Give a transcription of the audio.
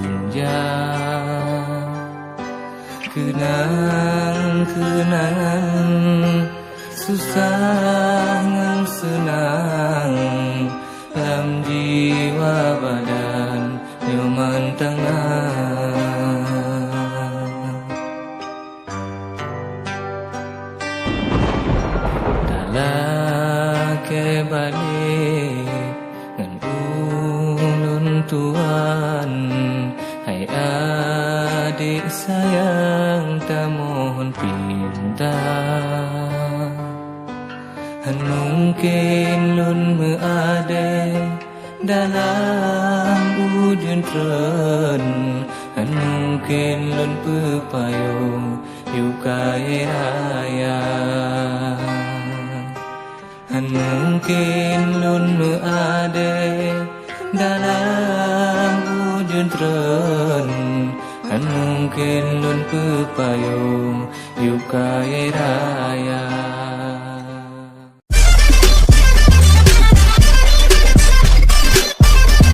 senja. Kenang-kenangan susah ngan senang dalam jiwa badan nyaman tengah. Dalam kebalik ngan ulun tuan, hai adik sayang tak mohon pinta. Han mungkin lun meade dalam ujun tren, han mungkin lun pepayung yukai raya. Han mungkin lun meade dalam ujun tren, han mungkin lun pepayung yukai raya.